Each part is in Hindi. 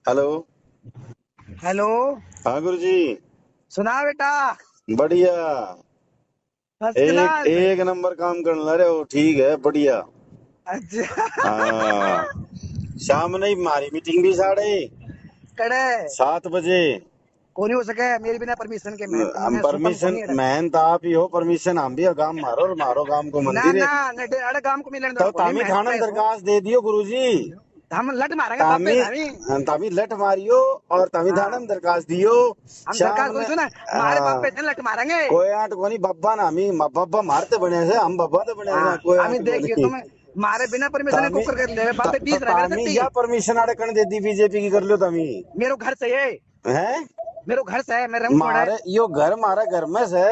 हेलो। हेलो। हाँ गुरुजी। सुना बेटा। बढ़िया। फर्स्ट एक क्लास। एक नंबर काम कर ला रहे हो, ठीक है, बढ़िया। अच्छा। हाँ। शाम नहीं, हमारी मीटिंग भी कड़े 7:30 बजे। को नहीं हो सके मेरे बिना परमिशन के। मैं सुपम को परमिशन नहीं अड़े। मैन तो आप ही हो, परमिशन हम भी गांव मारो और मारो गांव को ना मंदिर है। ना नडे अड़े काम को मिलने दर तो को नहीं तामी मैं थाना में पैसों दरखास्त दे दियो गुरुजी। हम लट मारेंगे बापे तामी थामी। तामी लठ मारियो और तामी थाना हाँ में दरखास्त दियो। हम शाम दरकार को ने सुना। हमारे हाँ। बापे थे लट मारेंगे। कोई आट को नहीं बब्बा ना, हम बब्बा मारते बने से, हम बब्बा तो बने हाँ से, कोई हमें आट को देखिए नहीं। तुम मारे बिना परमिशन को तामी कर ले बापे 20 रह मेरे तामी सकती। या परमिशन आड़े कण दे दी बीजेपी की कर लो तामी। मेरो घर से है। हैं? मेरो घर से है मैं रहूं छोड़ा है। मारे यो घर मारा घर में से।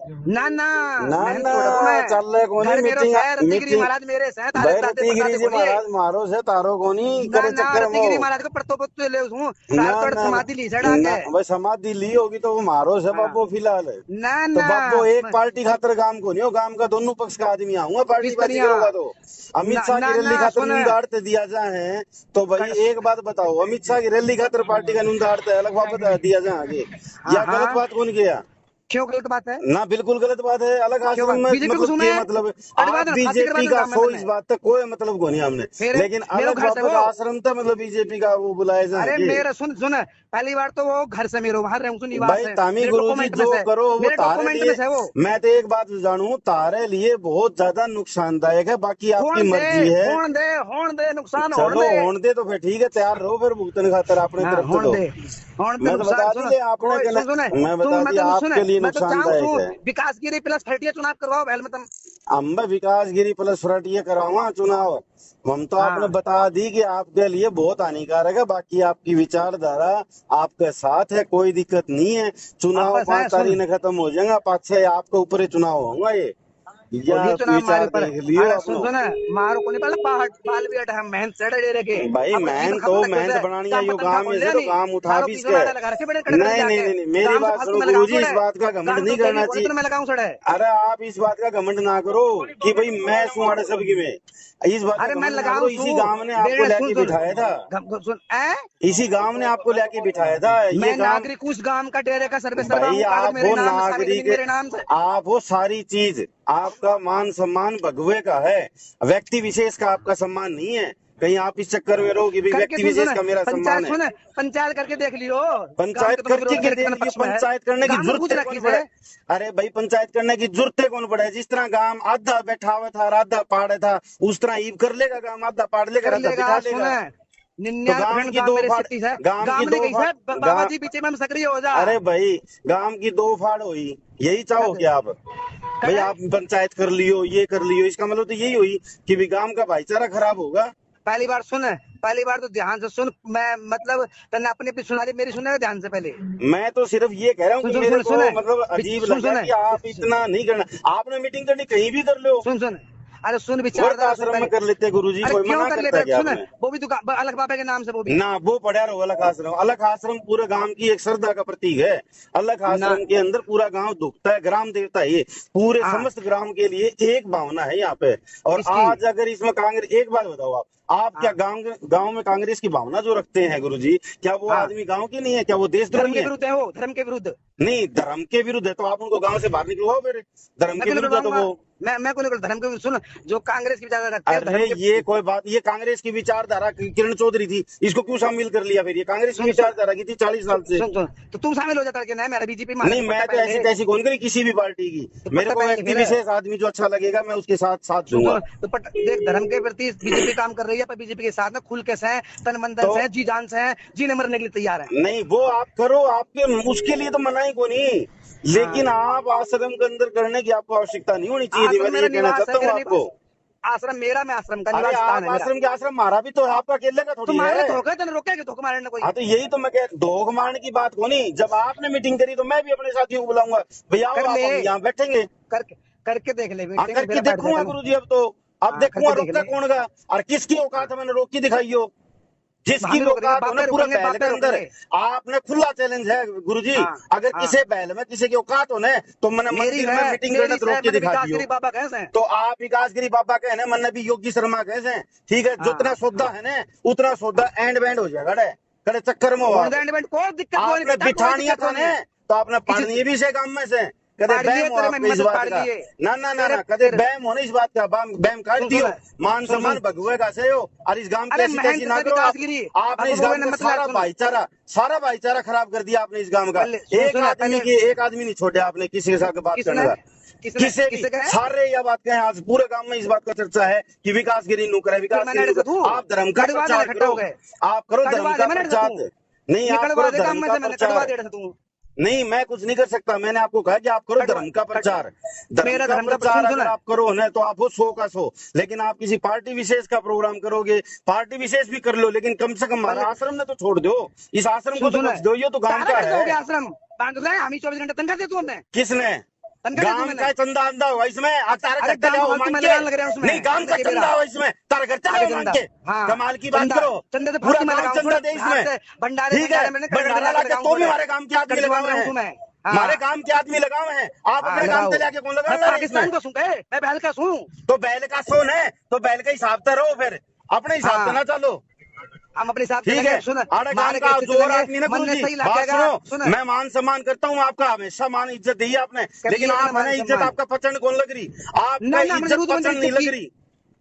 ना ना ना मैं ना। छोड़ा को मैं। चल को नहीं घर मेरो मीटिंग। से है रत्तीगिरी मीटिंग महाराज मेरे से है तारे भाई दादे रतिगिरी परदादे जी को नहीं है। महाराज मारो से तारो को नहीं ना करे ना चक्कर मो। रत्तीगिरी महाराज को पड़तो पत्तो ले हूँ तार ना तो ना ना समाधि ली सड़ा ना के। भाई समाधि ली होगी तो वो मारो से हाँ बाबू फिलहाल। ना तो ना बाबू एक पार्टी खातर काम को नहीं हो, काम का दोनों पक्ष का आदमी आऊंगा पार्टी बाजी बिस्तरिया। करूंगा तो। अमित ना शाह की ना रैली ना खातर सुन। नूंद आड़ते दिया जाए तो भाई कर, एक बात बताओ, अमित शाह की रैली खातर पार्टी का नूंद आड़ते अलग बात बता दिया जाए आगे। हाँ या गलत हाँ बात कौन किया? क्यों गलत बात है। ना बिल्कुल गलत बात है, अलग क्यों आश्रम बात में बीजेपी को मतलब सुने के है। मतलब कड़ी आप बात है फांसी करवा बीजेपी देना का काम में सो तने। इस बात तक कोई मतलब को नहीं हमने। फिर लेकिन मेरो अलग घर से बाबा वो। का आश्रम था मतलब बीजेपी का वो बुलाए अरे जाएंगे। मेरा सुन सुन। पहली बार तो वो घर से मेरो बाहर रहूं निवास भाई है तामी मेरे गुरुजी डॉक्यूमेंट में जो से। करो वो मेरे तारे डॉक्यूमेंट में लिए। से वो। मैं तो एक बात जानू, तारे लिए बहुत ज्यादा नुकसानदायक है, बाकी आपकी होन दे मर्जी है। होन दे होन दे नुकसान होन चलो दे। होने दे तो फिर ठीक है, तैयार रहो फिर भुगतने खातर अपने हाँ तरफ से होन तो। दे। होन दे मैं तो बता नुकसान दी सुन। ले आपने कोई के सुन सुन। मैं तू बता दी मतलब सुन। आपके लिए मैं तो चाहूँ नुकसानदायक सू है। विकासगिरी प्लस फटिया चुनाव करवाओ पहले में तुम। अम्बा विकासगिरी प्लस फ्रंटियर कराऊंगा चुनाव। हम तो आपने हाँ बता दी कि आपके लिए बहुत हानिकारक है, बाकी आपकी विचारधारा आपके साथ है, कोई दिक्कत नहीं है। अब चुनाव बस है 5 सुन। तारीख में खत्म हो जाएगा, 5-6 आपके ऊपर ही चुनाव होगा ये। या होली चुनाव हमारे विचार ऊपर। देख लियो अरे सुन अपनो। सुन। मारो को नहीं पहले पहाड़ बाल भी अटे हम मेहनत से डे रखे। भाई अब जीप मेहनत तो खत्म तक मेहनत से बनानी है, काम यो पर तनख्वाह गांव कौन में से लिया तो नहीं। काम उठा थारो भी पीछे इसके। नाड़ा लगा रखे बड़े कड़कड़ नहीं नहीं जाके। नहीं नहीं, मेरी गांव से बात फालतू सुनो में लगाओ गुरुजी, इस छोड़े। बात का घमंड गांव नहीं तो तेरी करना कोने चाहिए। तो मैं लगाऊं छोड़े। अरे आप इस बात का घमंड ना करो कि भाई मैं सुहाड़े सबकी में। इस बात अरे का मैं घमंड ना करो, लगाऊं सू। इसी गांव ने आपको बेड़े सुन लेके सुन। बिठाया था। सुन ए। इसी गांव ने आपको लेके बिठाया था ये मैं काम। नागरिक उस गांव का डेरे का सर्वे सर्वा भाई हूँ कागज आप मेरे हो नाम में सारी नागरिक, जमीन मेरे नाम से। आप हो सारी चीज। आपका मान सम्मान भगवे का है, व्यक्ति विशेष का आपका सम्मान नहीं है। कहीं आप इस चक्कर में रहो कि भाई करके व्यक्ति सुन विशेष सुन। का मेरा सम्मान पंचायत है। सुन। पंचायत करके देख लियो। गांव पंचायत के तुम्हें करके विरोध के मेरे देख कन लियो, पक्ष में है। पंचायत करने की गांव में जरूरत पूछ है रखी कौन से। पड़े? अरे भाई पंचायत करने की जरूरत है कौन पड़े? जिस तरह गांव आधा बैठा हुआ था और आधा पाड़े था, उस तरह ईब कर लेगा, गांव आधा पाड़ लेगा कर आधा लेगा बिठा सुन। लेगा। तो गांव 99% की गांव दो मेरे फाड़, सिटी से। गांव की गांव नहीं दो गई फाड़, से बाबा जी पीछे में हम सक्रिय हो जा। अरे भाई गांव की दो फाड़ हुई, यही चाहो क्या आप? भाई करे आप पंचायत कर लियो, ये कर लियो, इसका मतलब तो यही हुई कि भी गांव का भाईचारा खराब होगा। पहली बार सुन। पहली बार तो ध्यान से सुन मैं मतलब तने अपनी अपनी सुना दी मेरी सुनेगा ध्यान से पहले। मैं तो सिर्फ ये कह रहा हूँ सुन कि सुन मेरे सुन सुन। को मतलब अजीब सुन लगा सुन। कि आप इतना नहीं करना। आपने मीटिंग करनी कहीं भी कर लो, सुन सुन। अरे सुन वर्त विचारधारा सुन आश्रम में पहले। कर लेते गुरुजी, अरे कोई क्यों मना कर ले करता है क्या सुन। आपने? वो भी दुकान अलग बाबा के नाम से वो भी। ना वो पढ़ा रहो अलग आश्रम, अलग आश्रम पूरे गांव की एक श्रद्धा का प्रतीक है। अलग ना आश्रम के अंदर पूरा गांव दुखता है, ग्राम देवता है ये। पूरे हाँ समस्त ग्राम के लिए एक भावना है यहाँ पे। और किसकी। आज अगर इसमें कांग्रेस, एक बात बताओ आप क्या हाँ गांव गांव में कांग्रेस की भावना जो रखते हैं गुरुजी, क्या वो हाँ आदमी गांव की नहीं है? क्या वो धर्म देशद्रोही के है? विरुद्ध है वो धर्म के विरुद्ध। नहीं, धर्म के विरुद्ध है तो आप उनको गांव से बाहर निकलवाओ फिर। धर्म मैं के क्यों विरुद्ध है तो निकलवाऊंगा। वो। मैं क्यों निकल धर्म के विरुद्ध सुन। जो कांग्रेस की विचारधारा रखते हैं अरे धर्म के। ये कोई बात, ये कांग्रेस की विचारधारा किरण चौधरी थी, इसको क्यों शामिल कर लिया? फिर ये कांग्रेस की सुन सुन विचारधारा की थी 40 साल से। सुन सुन। तो तू शामिल हो जाता कि नहीं मेरा बीजेपी में आने नहीं तो पट्टा मैं तो पहन ऐसी ले। तैसी कौन करी किसी भी पार्टी की। तो मेरे पट्टा को पहन के व्यक्ति फिर। विशेष आदमी जो अच्छा लगेगा मैं उसके साथ साथ सुन दूंगा। सुन तो देख धर्म के प्रति बीजेपी काम कर रही है पर बीजेपी के साथ में खुल के से है तन मन धन तो से है जी जान से है जीने मरने के लिए तैयार है। नहीं वो आप करो, आपके उसके लिए तो मना ही को नहीं। हाँ लेकिन आप आश्रम के अंदर करने की आपको आवश्यकता नहीं होनी चाहिए थी, मैं आश्रम तो मेरा ये कहना निवास है चाहता हूँ मेरा आपको। निवास। आश्रम मेरा मैं आश्रम का अरे निवास स्थान आप है मेरा। आश्रम के आश्रम मारा भी तो है, आपका अकेले का थोड़ी तुम्हारे है। धोखे तने रोके धोखे मारने कोई। हाँ तो यही तो मैं कह, धोख मारने की बात को नहीं। जब आपने मीटिंग करी तो मैं भी अपने साथियों को बुलाऊंगा, भैया आओ कर आप, ले। हम यहाँ बैठेंगे। करके करके देख ले हाँ मीटिंग करके मेरा बैठ देखूंगा जाता। गुरुजी अब तो। अब हाँ देखूंगा करके देख रोका ले। कौन गा, और किसकी हाँ औकात है मैंने रोक के दिखाइयो। जिसकी हम भी रोक देंगे औकात हो ना बापे पूरे रोकेंगे बैल के बापे अंदर। रोकेंगे। आपने खुला चैलेंज है गुरुजी, हाँ अगर हाँ किसी बैल में किसी की औकात हो ना तो मैंने मेरी मंदिर में है मीटिंग करने मेरी तो है रोक के मैंने दिखा दियो। विकासगिरी बाबा कैसे हैं। तो आप विकासगिरी बाबा कहे ना, मैंने भी योगी शर्मा कैसे हैं, ठीक है, जितना हाँ सौदा है ना उतना सौदा एंड बैंड हो जाएगा रे। कड़े चक्कर में हो होने आप। दे इंडिपेंडेंट, कोई दिक्कत कोई आपने नहीं, कोई बिठानिया दिक्कत था नहीं ने है। तो आपने किसी पढ़नी भी से काम में से कदे पढ़ लिए बैम हो तेरे में आपको इस मदद बात पढ़ का। लिए ना ना ना तेरे ना कदे तेरे बैम होने इस बात का बैम काट सुन दियो। सुन मान सुन सम्मान सुन भगवे का से हो और इस गांव की अरे ऐसी तैसी महंत ना से करो आप। विकासगिरी आपने इस बाबू गांव ने का मतलब सारा भाईचारा खराब कर दिया आपने इस गांव का। सुन एक सुन आदमी पहले की एक आदमी नहीं छोड़े आपने किसी के साथ बात करने किसने का। किसने किसे भी किससे कहे सारे यह बात कहें आज पूरे गांव में इस बात का चर्चा है कि विकासगिरी नु करे फिर मैंने विकासगिरी नु अड़े से तू करे। आप धर्म का कड़वा दे प्रचार इकट्ठा करो। हो गए, आप करो धर्म कड़वा का दे मैंने अड़े से प्रचार। तू नहीं आप निकलवा करो दे काम धर्म में का से, मैंने कड़वा प्रचार। दे अड़े से तू नहीं मैं कुछ नहीं कर सकता। मैंने आपको कहा कि आप करो कड़वा धर्म का प्रचार। धर्म मेरा का धर्म का प्रचार सुन सुन अगर आप करो ना तो आप हो 100 का 100। लेकिन आप किसी पार्टी विशेष का प्रोग्राम करोगे, पार्टी विशेष भी कर लो, लेकिन कम से कम हमारा आश्रम ने तो छोड़ दो। इस आश्रम को सुन तो सुन बख्श दो। ये तो गांव तारा का कैसे हो गया है। आश्रम बांध रहे हम ही 24 घंटे तनखा दे तू हमने किसने तनखा दे तू गांव मैंने का चंदा अंदा होगा इसमें। तारा अरे घर चले गांव आओ फालतू मांग में के। लगान लग रहे हैं उसमें नहीं गांव चंदे का के चंदा बेरा हो इसमें। तारा घर चले आगे आओ मांग चंदा के। हाँ कमाल की बात चंदा करो। चंदे तो पूरा फालतू में गांव लगाऊं चंदा दे बाहर इसमें। से भंडारे ठीक है मैंने भंडारा लाके तो भी हमारे गांव के आदमी लगाए हैं। मैं हमारे हाँ गांव के आदमी लगाए हैं। आप हाँ अपने गांव लगाओ से जाके कौन लगा मैं ला रहे पाकिस्तान इसमें। को सूं कहे मैं बहल का सूं तो बैल का सोन है तो बैल का हिसाब से रहो फिर अपने हिसाब से हाँ ना चलो। हम अपने हिसाब ठीक चलेंगे है सुन आड़े गांव मारे का कैसे जोर चलेंगे आदमी ना मन गुरु ने जी सही बात लगेगा सुनो। सुन मैं मान सम्मान करता हूँ आपका हमेशा मान इज्जत दी है आपने। लेकिन कभी आप अपना है ना मान इज्जत सम्मान आपका पचन कौन लग रही। आपका ना ना हमने इज्जत जरूर तुम्हें पचन नहीं इज्जत लग की रही।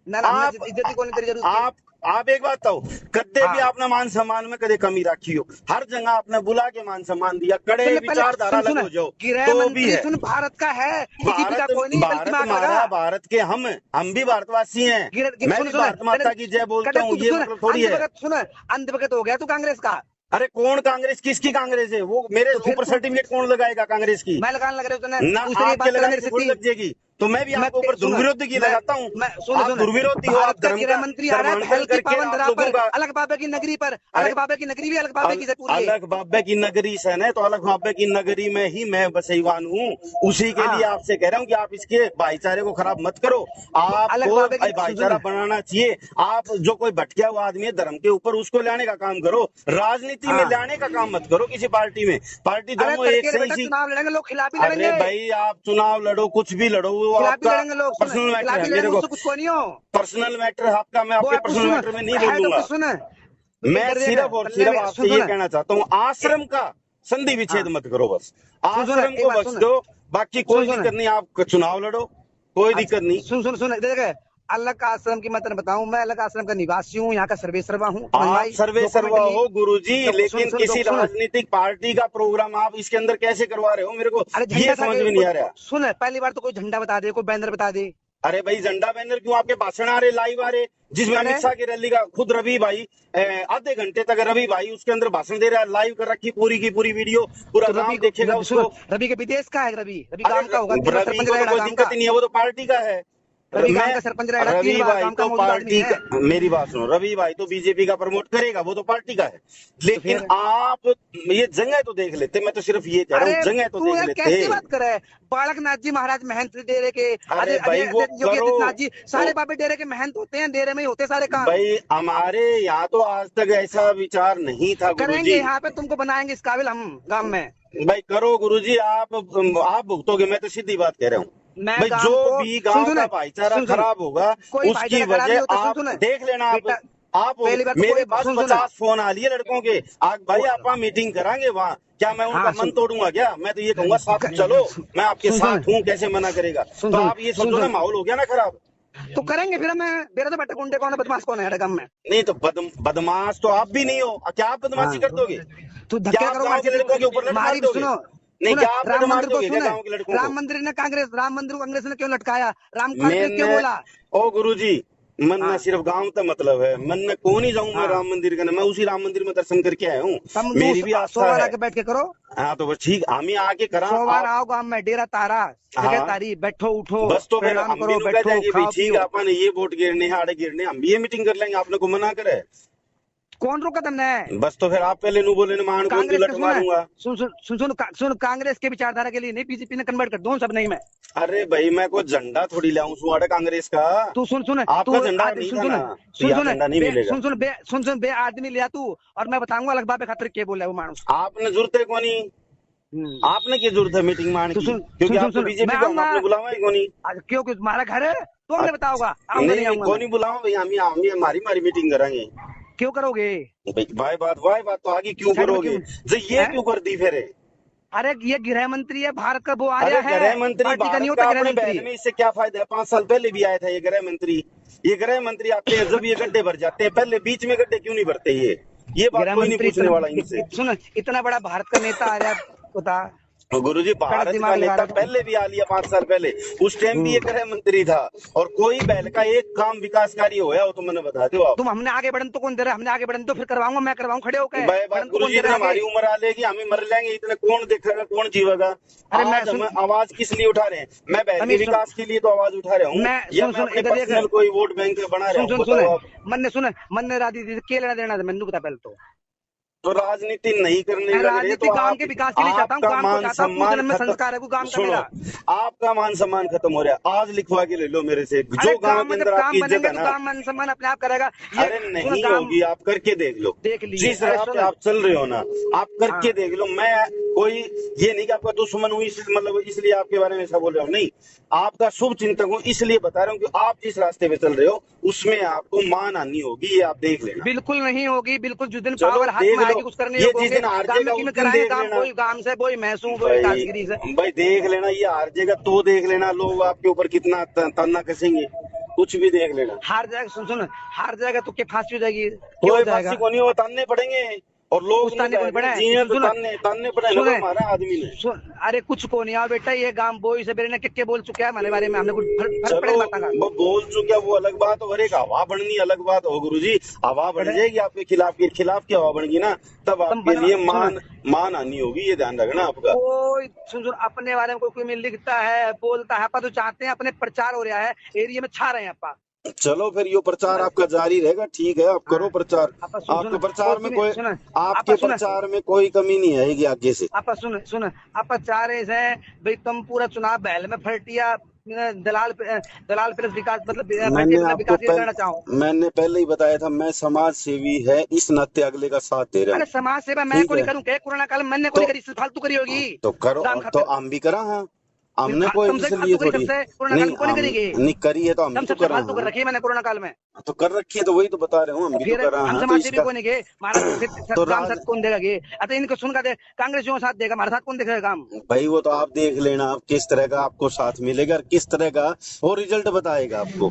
ना ना हमने आप इज्जत को नहीं तेरी जरूरत की आप एक बात तो कदे भी हाँ आपने मान सम्मान में कदे कमी रखी हो। हर जगह आपने बुला के मान सम्मान दिया। कड़े पहले पहले विचारधारा सुन सुन लगो जो गृह तो भी मंत्री है। सुन भारत का है बीजेपी का भारत कोई नहीं बल्कि भारत मार लगा हमारा भारत के हम भी भारतवासी हैं। मैं सुन भी सुन भारत माता की जय बोलता कड़े हूँ। तू ये सुन मतलब थोड़ी है। सुन अंधभगत हो गया तू कांग्रेस का अरे कौन कांग्रेस किसकी कांग्रेस है वो मेरे तो फिर ऊपर तू सर्टिफिकेट कौन लगाएगा कांग्रेस की। मैं लगाने लग रहे हो ना दूसरी एक आपके बात कर लगाने मेरे से से थोड़ी लग जाएगी। तो मैं भी आपके ऊपर सुन दुर्विरोधी की लगाता हूँ। मैं सुन आप सुन दुर्विरोधी हो। आप भारत का धर्म गृह का मंत्री आ रहा है धर्मांतरण पहल की करके पावन आप धरा लोगों पर का। अलग बाबे की नगरी पर अरे अलग बाबे की नगरी भी अलग बाबे की से पूरी है अलग बाबे की नगरी से न तो अलग बाबे की नगरी में ही मैं बसईवान हूँ। उसी के हाँ लिए आपसे कह रहा हूँ कि आप इसके भाईचारे को खराब मत करो। अलग आपको बाबे की सुन भाईचारा सुन बनाना चाहिए। आप जो कोई भटकिया हुआ आदमी है धर्म के ऊपर उसको लाने का काम करो। राजनीति में हाँ लाने का काम मत करो किसी पार्टी में। पार्टी अरे दोनों एक तड़के रे सही बेटा सी। चुनाव लड़ेंगे लोग खिलाफ ही अरे लड़ेंगे भाई आप चुनाव लड़ो कुछ भी लड़ो वो खिलाफ ही आपका लड़ेंगे लोग सुन पर्सनल मैटर खिलाफ है। ही मेरे लड़ेंगे को उससे कुछ को नहीं हो पर्सनल मैटर है आपका। मैं वो आपके है कुछ पर्सनल सुन मैटर में नहीं है तो बोलूंगा। कुछ सुन मैं इधर देख सिर्फ और पल्ले सिर्फ में आपसे सुन ये सुन कहना चाहता हूँ आश्रम का संधि हाँ विच्छेद मत करो। बस सुन सुन आश्रम एक को बात बख्श सुन दो। बाकी सुन कोई सुन दिक्कत नहीं। आप चुनाव लड़ो कोई दिक्कत नहीं। सुन सुन सुन देख अलग आश्रम की मैं तेरे बताऊं मैं अलग आश्रम का निवासी हूँ यहाँ का सर्वेसर्वा हूँ समझ में आप आई सर्वे सर्वा डॉक्यूमेंटली हो गुरुजी सुन लेकिन सुन किसी सुन राजनीतिक पार्टी का प्रोग्राम आप इसके अंदर कैसे करवा रहे हो मेरे को अरे ये झंडा था समझ में नहीं आ रहा। सुन पहली बार तो कोई झंडा बता दे कोई बैनर बता दे अरे भाई झंडा बैनर क्यों आपके भाषण आ रहे लाइव आ रहे जिसमें अरे अमित शाह की रैली का खुद रवि भाई आधे घंटे तक रवि भाई उसके अंदर भाषण दे रहा है। लाइव कर रखी पूरी की पूरी वीडियो पूरा तो गांव देखेगा सुन उसको। रवि के विदेश का है रवि रवि अरे काम का होगा 3 बार रवि सरपंच को तो रहेगा कोई गांव दिक्कत का ही नहीं है वो तो पार्टी का है। रवि गांव मैं का सरपंच रहेगा 3 रवि बार भाई गांव का तो मौजूद आदमी पार्टी है का मेरी बात सुनो रवि भाई तो बीजेपी का प्रमोट करेगा वो तो पार्टी का है। तो लेकिन फिर आप ये जगह तो देख लेते। मैं तो सिर्फ ये कह रहा अरे हूँ जगह तो तू देख यार लेते। कैसी बात कर रहा है बालकनाथ जी महाराज महंत डेरे के अरे भाई वो योगी करो आदित्यनाथ जी सारे वो बाबे डेरे के महंत होते हैं डेरे में ही होते सारे काम भाई हमारे यहाँ तो आज तक ऐसा विचार नहीं था करेंगे गुरुजी। यहाँ पे तुमको बनाएंगे इस काबिल हम गांव में भाई करो गुरुजी आप भुगतोगे। मैं तो सीधी बात कह रहा हूँ मैं भाई गांव जो को भी सुन गांव सुन का भाईचारा सुन सुन खराब होगा कोई उसकी भाईचारा खराब नहीं वजह होता सुन आप सुन देख लेना। बेटा आप पहली बात तो मेरे कोई पास सुन सुन 50 फोन आ लिए लड़कों के आज भाई आप वहाँ मीटिंग कराएंगे वहाँ क्या मैं उनका हाँ मन सुन तोड़ूंगा क्या। मैं तो ये कहूंगा साथ चलो मैं आपके सुन साथ सुन हूँ कैसे मना करेगा। सुन तो सुन आप ये सुन सोचो ना सुन माहौल हो गया ना खराब। तो करेंगे फिर मैं मेरा तो बेटा गुंडे कौन है बदमाश कौन है गांव में नहीं तो बदमाश तो आप भी नहीं हो। क्या आप बदमाशी कर दोगे। तू क्या धक्के आप करो गाँव के लड़कों के ऊपर लट मार मारी दोगे। सुनो नहीं सुनो क्या आप राम लट मार मंदिर को दोगे क्या सुने गाँव के लड़कों को। राम मंदिर ने कांग्रेस ने क्यों लटकाया राम काट ने क्यों मैंने बोला ओ गुरुजी मन में हाँ सिर्फ गांव का मतलब है। मन में कौन ही जाऊं मैं हाँ राम मंदिर का। मैं उसी राम मंदिर में दर्शन करके आया हूँ। तम मेरी भी 100 आस्था बार है। आके बैठ के करो हाँ तो बस ठीक हम ही आके करा 100 बार आप। आओ गांव में डेरा तारा जगह हाँ तारी बैठो उठो बस तो फिर प्रणाम हम भी करो नु कह बैठो देंगे भाई खाओ ठीक पियो है अपन ये वोट गिरने हैं आड़े गिरने हम भी ये मीटिंग कर लेंगे। आपने को मना करे कौन रोका तुमने बस तो फिर आप पहले नु बोले मान कौन कांग्रेस लट के सुन मारूंगा। सुन सुन सुन सुन सुन कांग्रेस के विचारधारा के लिए नहीं बीजेपी ने कन्वर्ट कर दो सब नहीं मैं अरे भाई मैं कोई झंडा थोड़ी लाऊं सुहाड़े कांग्रेस का। तू सुन सुन तू आपका झंडा आदमी नहीं सुन था सुन ना तो सुन यहाँ सुन झंडा नहीं मिलेगा। सुन सुन बे आदमी लिया तू और मैं बताऊंगा अलग बाबे खातिर के बोला वो मानुस आपने जरूरत है कोनी। आपने क्या जरूरत है मीटिंग मारने तो की सुन क्योंकि सुन आप तो सुन बीजेपी मैं को आऊंगा आपने बुलावा ही कोनी। आज क्यों तुम्हारा घर है तो हमने बताओगा आऊंगा नहीं नहीं आऊंगा कोई मैं नहीं बुलाओ भाई हम हमारी मीटिंग करेंगे। क्यों करोगे? वाह बात तो आगे क्यों साइड में करोगे? क्यों जो ये है? क्यों कर दी फिर? अरे ये गृह मंत्री है भारत का, वो आ अरे रहा है, गृह मंत्री पार्टी का नहीं भारत का होता गृह अपने मंत्री। बहन में, इससे क्या फायदा है? 5 साल पहले भी आया था ये गृह मंत्री। ये गृह मंत्री आते हैं जब ये गड्ढे भर जाते हैं, पहले बीच में गड्ढे क्यों नहीं भरते? ये बात गृह कोई नहीं मंत्री पूछने वाला इनसे। सुन, इतना बड़ा भारत का नेता आ रहा है, बता। गुरुजी कड़ा भारत का दिमाग लगा नेता रहे पहले भी आ लिया 5 साल पहले, उस टाइम भी ये गृह मंत्री था। और कोई पहल का एक काम विकासकारी होया हो तो मैंने बता दो आप। तुम हमने आगे बढ़न तो कौन दे रहा है? हमने आगे बढ़न तो फिर करवाऊंगा, मैं करवाऊं खड़े होकर, भाई बात बढ़न तो कौन गुरुजी, दे इतने रहा है हमारी आगे? उम्र आ लेगी, हमें मर लेंगे, इतने कौन देखेगा, कौन जीवेगा? अरे मैं आज सुन, हम आवाज किस लिए उठा रहे हैं? मैं बहन के अमीर सुन, विकास के लिए तो आवाज उठा रहा हूँ, मैं या सुन मैं सुन अपने इधर देख, पर्सनल कोई वोट बैंक बना रहा सुन हूँ? सुन सुन, बताओ आप। मन ने राजी दी के लेना देना था मैंने बता पहले तो राजनीति नहीं करने मैं लग रहे राजनीति तो गांव आप, के विकास के लिए चाहता हूँ, आपका गांव को मान चाहता हूँ, सम्मान पूजन में खत्म। संस्कार है वो गांव का सुनो, मेरा। आपका मान सम्मान खत्म हो रहा है। आज लिखवा के ले लो मेरे से, अरे जो गांव काम के में जब अंदर काम आपकी इज्जत बनेंगे है तो ना, काम मान सम्मान अपने आप करेगा। ये अरे सुन, नहीं काम होगी, आप करके देख लो। देख लिए। जिस अरे राह सुन, पे आप चल रहे हो ना, आप करके हाँ, देख लो। मैं कोई ये नहीं कि आपका दुश्मन हूँ, मतलब इसलिए आपके बारे में ऐसा बोल रहा हूँ, नहीं। आपका शुभ चिंतक हूँ, इसलिए बता रहा हूँ कि आप जिस रास्ते पे चल रहे हो उसमें आपको मान आनी होगी, ये आप देख लेना। बिल्कुल नहीं होगी, बिल्कुल। जिस दिन चलो पावर हाथ देख में लो, आएगी कुछ करने ये योग्य जिस होंगे, दिन हार गांव में जाएगा की में उस दिन कराएंगे देख काम, लेना। कोई गांव से कोई मैं हूँ कोई भाई राजगिरी से। भाई देख लेना, ये हार जाएगा तो देख लेना, लोग आपके ऊपर कितना ताना कसेंगे, कुछ भी देख लेना। हार जाएगा, सुन सुन, हार जाएगा तो क्या फांसी हो जाएगी? क्या हो कोई जाएगा? फांसी को नहीं, वो तानने पड़ेंगे। और लोग कुछ ताने को नहीं पड़ा है। जीने तो सुन तानने पड़े ना, सुन हमारा आदमी ने। सुन, अरे कुछ को नहीं आओ बेटा, ये गांव बोई से मेरे ने के बोल चुका है हमारे बारे में, हमने कुछ फर्क पड़े चलो माता का। वो बोल चुका, वो अलग बात हो, और एक हवा बननी अलग बात हो गुरुजी। हवा बन जाएगी आपके खिलाफ, के खिलाफ की हवा बनेगी ना, तब आपके लिए मान आनी होगी, ये ध्यान रखना आपका। कोई सुन सुन, अपने बारे में कोई लिखता है बोलता है, तो चाहते हैं अपने प्रचार हो रहा है, एरिया में छा रहे हैं अपा। चलो फिर ये प्रचार आपका जारी रहेगा, ठीक है, आप करो प्रचार। आपके प्रचार में कोई, आपके प्रचार में कोई कमी नहीं आएगी आगे से। आप सुन सुन, आप चाह रहे हैं भाई तुम पूरा चुनाव बहल में फटिया दलाल प्लस विकास, मतलब विकास करना चाहो। मैंने पहले ही बताया था, मैं समाज सेवी है, इस नाते अगले का साथ दे रहा हूँ। अरे समाज सेवा मैं को नहीं करूँ क्या? कोरोना काल में मैंने को नहीं करी, फालतू करी होगी तो करो, तो हम भी करा। हाँ, हमने कोई इसलिए थोड़ी नहीं करी है, तो हम तो कर रखी है मैंने कोरोना काल में, तो कर रखी है, तो वही तो बता रहे हूँ, हम भी तो कर रहे हैं। हम समाज सेवी को नहीं गए, हमारा साथ कौन देगा? अतः इनको सुन कर कांग्रेस साथ देगा, हमारा साथ कौन देखेगा काम? भाई वो तो आप देख लेना, आप किस तरह का आपको साथ मिलेगा, किस तरह का वो रिजल्ट बताएगा आपको,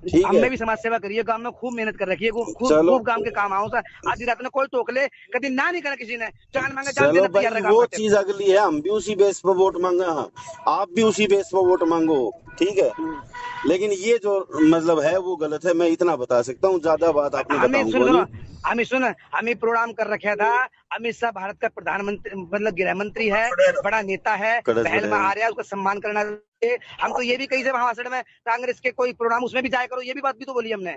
ठीक है। हमने भी समाज सेवा करी है, गांव में खूब मेहनत कर रखी है, खूब गांव के काम आओ। आधी रात में कोई टोक ले, कभी ना नहीं करा किसी ने, जान मांगे जान देना तैयार है। वो चीज अगली है, हम भी उसी बेस पर वोट मांगा, आप भी उसी बेस पर वोट मांगो, ठीक है। लेकिन ये जो मतलब है वो गलत है, मैं इतना बता सकता हूँ, ज्यादा बात आपने बताऊंगा। हमें प्रोग्राम कर रखा था, अमित शाह भारत का प्रधानमंत्री मतलब गृह मंत्री है, बड़ा नेता है, पहल में आ रहा है, उसका सम्मान करना चाहिए। हम तो ये भी कही से भाषण में, कांग्रेस के कोई प्रोग्राम उसमें भी जाया करो, ये भी बात भी तो बोली हमने।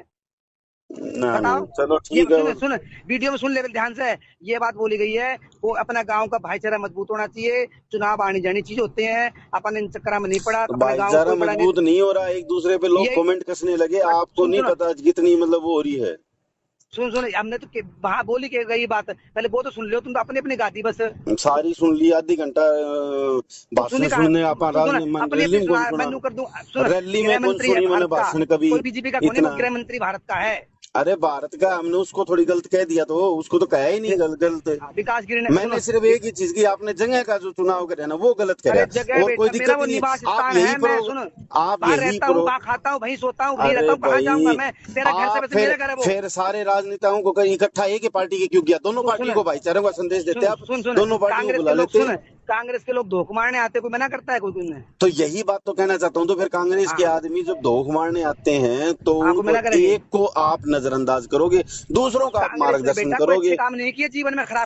बताओ, चलो ठीक है। सुन वीडियो में सुन ले ध्यान से, ये बात बोली गई है, वो अपना गांव का भाईचारा मजबूत होना चाहिए, चुनाव आनी जानी चीज होते हैं, अपन इन चक्कर में नहीं पड़ा। भाईचारा मजबूत नहीं हो रहा, एक दूसरे पे लोग कमेंट कसने लगे, आपको नहीं पता कितनी मतलब वो हो रही है। सुन हमने तो वहाँ बोली के गई बात, पहले वो तो सुन लो, तुम तो अपनी अपनी गाती बस सारी सुन ली, आधी घंटा भाषण सुनने आप रैली में कौन सुनी मैंने भाषण कभी? बीजेपी का कौन गृह मंत्री भारत का है? अरे भारत का, हमने उसको थोड़ी गलत कह दिया, तो उसको तो कहा ही नहीं गलत। विकास गिरी ने, मैंने सिर्फ एक ही चीज की, आपने जगह का जो चुनाव करे ना वो गलत करे, और कोई दिक्कत नहीं। आप यही करो, आप यही करो, खाता हूँ, वहीं सोता हूँ, वहीं रहता हूँ, कहाँ जाऊंगा मैं? तेरा घर से वैसे मेरा घर है वो। फिर सारे राजनेताओं को इकट्ठा एक ही पार्टी के क्यों किया? दोनों पार्टी को भाईचारे का संदेश देते आप, दोनों पार्टी को बुला लेते। कांग्रेस के लोग धोख मारने आते, कोई मना करता है कोई? तो यही बात तो कहना चाहता हूँ। तो फिर कांग्रेस के आदमी जब धोख मारने आते हैं तो एक को आप नजरअंदाज करोगे, दूसरों का आप मार्गदर्शन करोगे। काम नहीं किया जीवन में, खराब